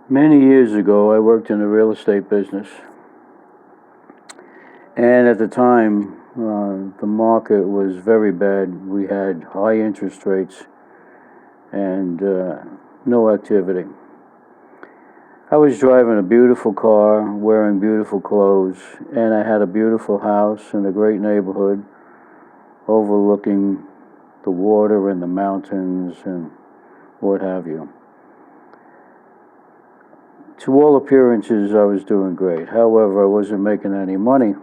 Many years ago, I worked in the real estate business, and at the time, the market was very bad. We had high interest rates and no activity. I was driving a beautiful car, wearing beautiful clothes, and I had a beautiful house in a great neighborhood overlooking the water and the mountains and what have you. To all appearances, I was doing great. However, I wasn't making any money.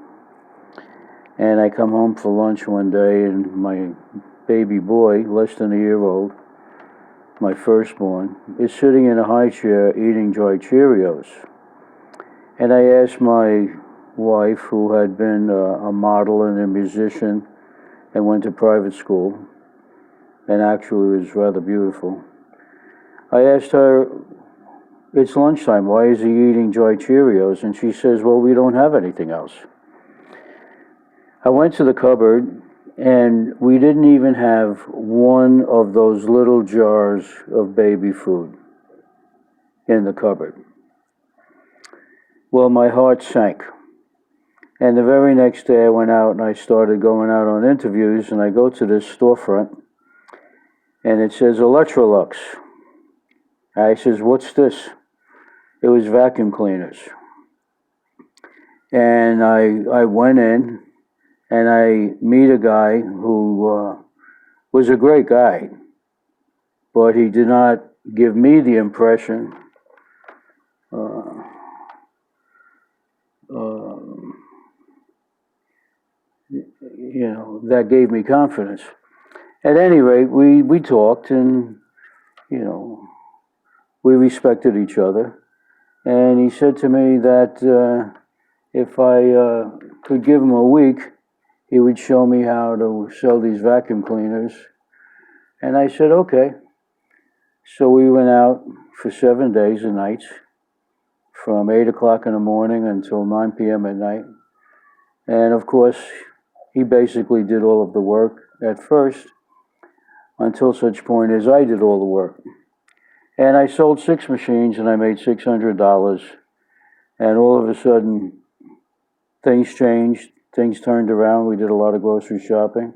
And I come home for lunch one day, and my baby boy, less than a year old, my firstborn, is sitting in a high chair eating dry Cheerios. And I asked my wife, who had been a model and a musician and went to private school, and actually was rather beautiful. I asked her, "It's lunchtime, why is he eating dry Cheerios?" And she says, "Well, we don't have anything else." I went to the cupboard, and we didn't even have one of those little jars of baby food in the cupboard. Well, my heart sank. And the very next day, I went out and I started going out on interviews, and I go to this storefront, and it says Electrolux. I says, "What's this?" It was vacuum cleaners. And I went in, and I meet a guy who was a great guy, but he did not give me the impression uh, uh, that gave me confidence. At any rate, we talked, and you know we respected each other. And he said to me that if I could give him a week, he would show me how to sell these vacuum cleaners. And I said, okay. So we went out for 7 days and nights, from 8 o'clock in the morning until 9 p.m. at night. And of course, he basically did all of the work at first, until such point as I did all the work. And I sold 6 machines, and I made $600. And all of a sudden, things changed, things turned around. We did a lot of grocery shopping.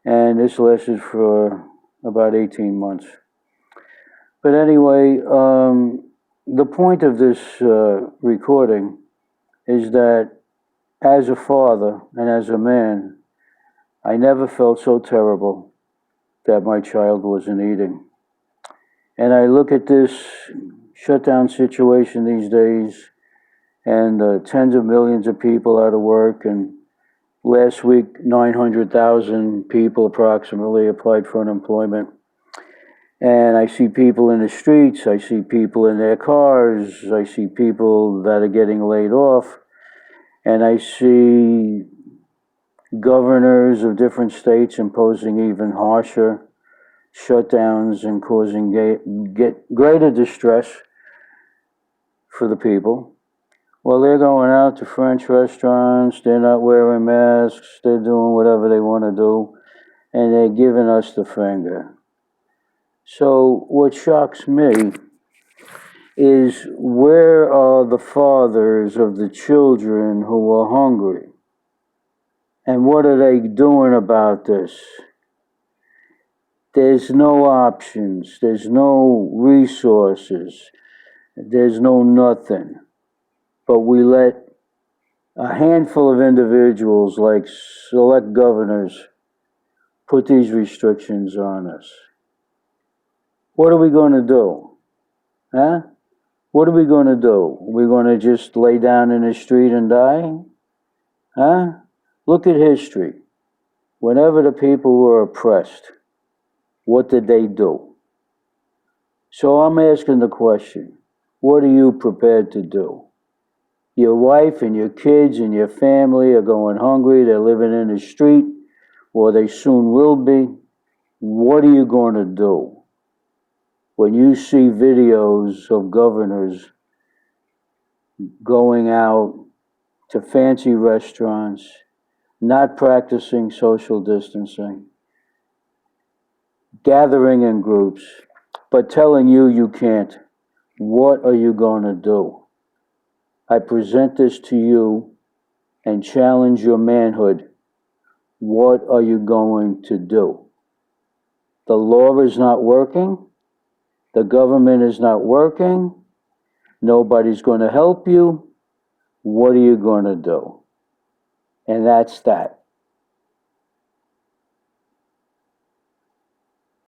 And this lasted for about 18 months. But anyway, the point of this recording is that as a father and as a man, I never felt so terrible that my child wasn't eating. And I look at this shutdown situation these days, and tens of millions of people out of work, and last week 900,000 people approximately applied for unemployment. And I see people in the streets, I see people in their cars, I see people that are getting laid off, and I see governors of different states imposing even harsher shutdowns and causing greater distress for the people. Well, they're going out to French restaurants, they're not wearing masks, they're doing whatever they want to do, and they're giving us the finger. So what shocks me is, where are the fathers of the children who are hungry? And what are they doing about this? There's no options, there's no resources, there's no nothing. But we let a handful of individuals, like select governors, put these restrictions on us. What are we going to do? Huh? What are we going to do? We're going to just lay down in the street and die? Huh? Look at history. Whenever the people were oppressed, what did they do? So I'm asking the question, what are you prepared to do? Your wife and your kids and your family are going hungry, they're living in the street, or they soon will be. What are you going to do when you see videos of governors going out to fancy restaurants, not practicing social distancing, gathering in groups, but telling you you can't? What are you going to do? I present this to you and challenge your manhood. What are you going to do? The law is not working. The government is not working. Nobody's going to help you. What are you going to do? And that's that.